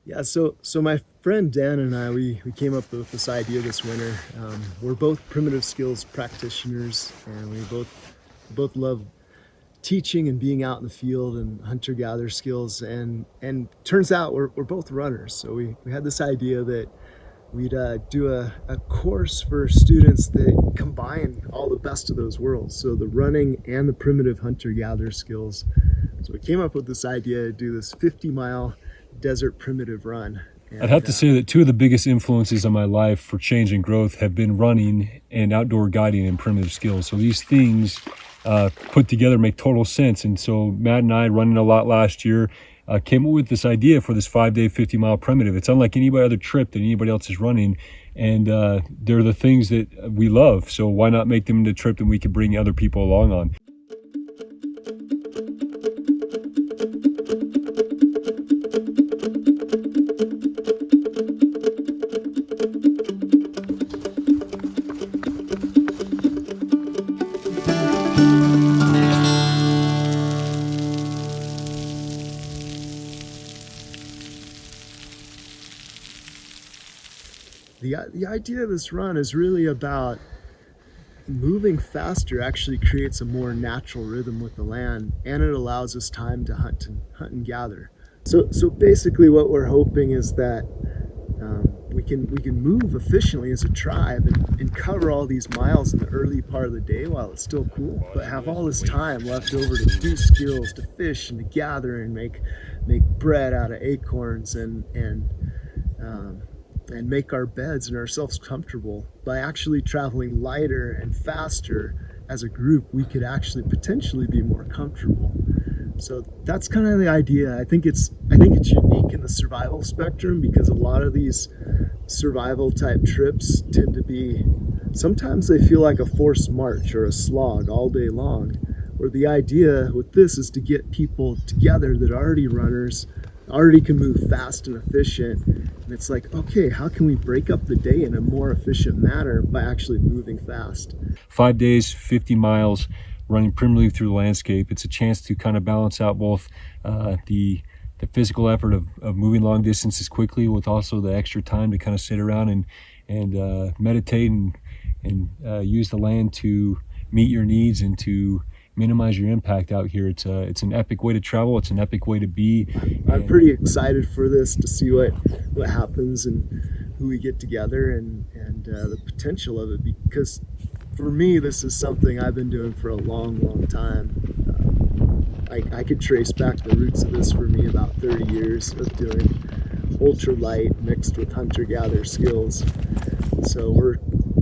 Yeah, so my friend Dan and I, we came up with this idea this winter. We're both primitive skills practitioners, and we both love teaching and being out in the field and hunter gatherer skills. And turns out we're both runners. So we had this idea that we'd do a course for students that combine all the best of those worlds. So the running and the primitive hunter gatherer skills. So we came up with this idea to do this 50-mile desert primitive run. I'd have And to say that two of the biggest influences on my life for change and growth have been running and outdoor guiding and primitive skills. So these things put together make total sense. And so Matt and I, running a lot last year, came up with this idea for this 5-day, 50-mile primitive. It's unlike any other trip that anybody else is running. And they're the things that we love. So why not make them into a trip that we could bring other people along on? the idea of this run is really about moving faster actually creates a more natural rhythm with the land, and it allows us time to hunt and gather. So basically what we're hoping is that we can move efficiently as a tribe and cover all these miles in the early part of the day while it's still cool, but have all this time left over to do skills, to fish and to gather and make bread out of acorns and make our beds and ourselves comfortable. By actually traveling lighter and faster as a group, we could actually potentially be more comfortable. So that's kind of the idea. I think it's unique in the survival spectrum, because a lot of these survival type trips tend to be, sometimes they feel like a forced march or a slog all day long. Where the idea with this is to get people together that are already runners, already can move fast and efficient. And it's like, okay, how can we break up the day in a more efficient manner by actually moving fast? 5 days, 50 miles, running primitively through the landscape. It's a chance to kind of balance out both the physical effort of moving long distances quickly, with also the extra time to kind of sit around and meditate and use the land to meet your needs and to minimize your impact out here. It's an epic way to travel. It's an epic way to be. I'm pretty excited for this, to see what happens and who we get together, and the potential of it, because for me this is something I've been doing for a long time. I could trace back the roots of this for me about 30 years of doing ultralight mixed with hunter-gatherer skills. So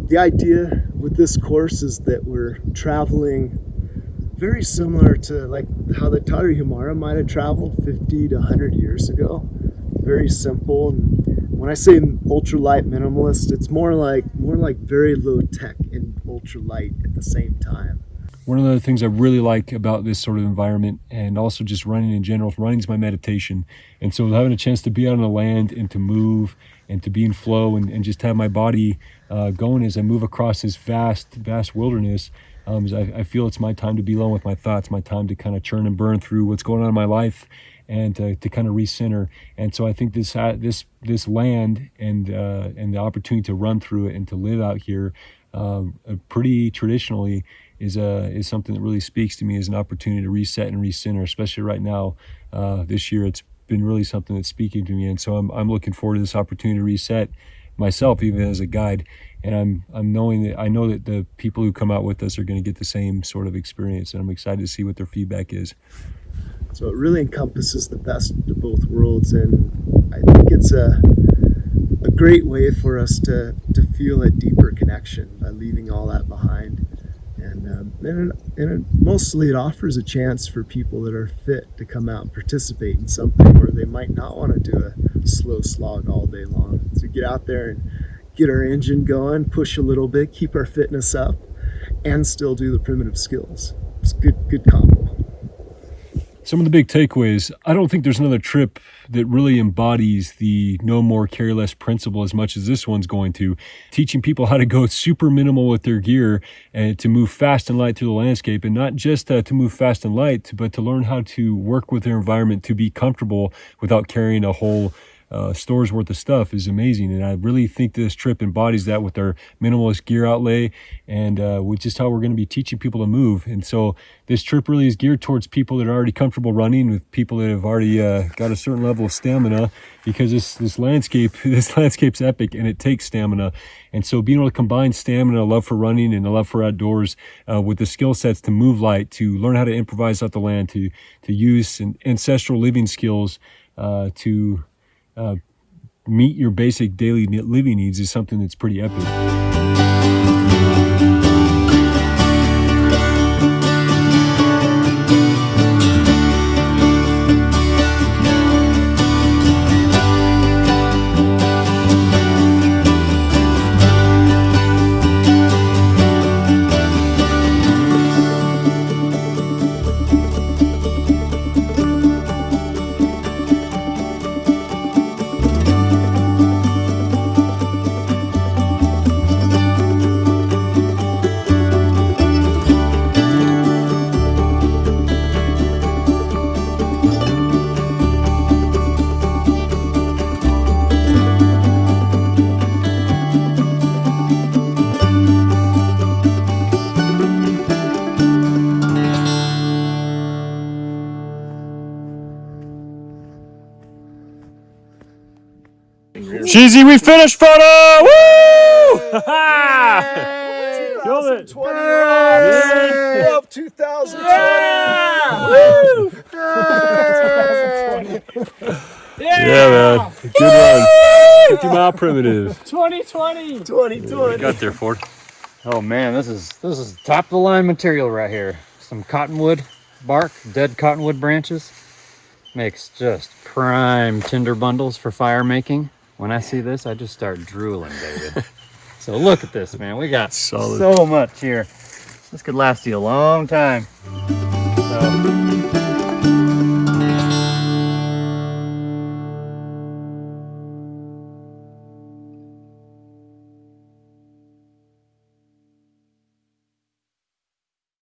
the idea with this course is that we're traveling very similar to like how the Tarahumara might have traveled 50 to 100 years ago. Very simple. And when I say ultralight minimalist, it's more like very low tech and ultralight at the same time. One of the things I really like about this sort of environment, and also just running in general, running is my meditation. And so having a chance to be out on the land and to move and to be in flow and just have my body going as I move across this vast wilderness, I feel it's my time to be alone with my thoughts, my time to kind of churn and burn through what's going on in my life, and to kind of recenter. And so I think this land and the opportunity to run through it and to live out here pretty traditionally is something that really speaks to me as an opportunity to reset and recenter, especially right now. This year, it's been really something that's speaking to me, and so I'm looking forward to this opportunity to reset myself, even as a guide. And I'm knowing that I know that the people who come out with us are going to get the same sort of experience, and I'm excited to see what their feedback is. So it really encompasses the best of both worlds, and I think it's a great way for us to feel a deeper connection by leaving all that behind. And mostly it offers a chance for people that are fit to come out and participate in something where they might not want to do a slow slog all day long. So get out there and get our engine going, push a little bit, keep our fitness up, and still do the primitive skills. It's good combo. Some of the big takeaways: I don't think there's another trip that really embodies the no more, carry less principle as much as this one's going to. Teaching people how to go super minimal with their gear and to move fast and light through the landscape, and not just to move fast and light, but to learn how to work with their environment to be comfortable without carrying a whole stores worth of stuff is amazing. And I really think this trip embodies that with our minimalist gear outlay and with just how we're going to be teaching people to move. And so this trip really is geared towards people that are already comfortable running, with people that have already got a certain level of stamina, because this landscape's epic and it takes stamina. And so being able to combine stamina, love for running, and a love for outdoors with the skill sets to move light, to learn how to improvise off the land, to use ancestral living skills to meet your basic daily living needs is something that's pretty epic. Cheesy, we finished, photo! Woo! Killed it! 2020 rocks! Love 2020! Yeah, man. Good run. 50-mile primitive. 2020! Got there, Ford. Oh man, this is top of the line material right here. Some cottonwood bark, dead cottonwood branches. Makes just prime tinder bundles for fire making. When I see this, I just start drooling, David. So look at this, man. We got Solid. so much here. This could last you a long time. So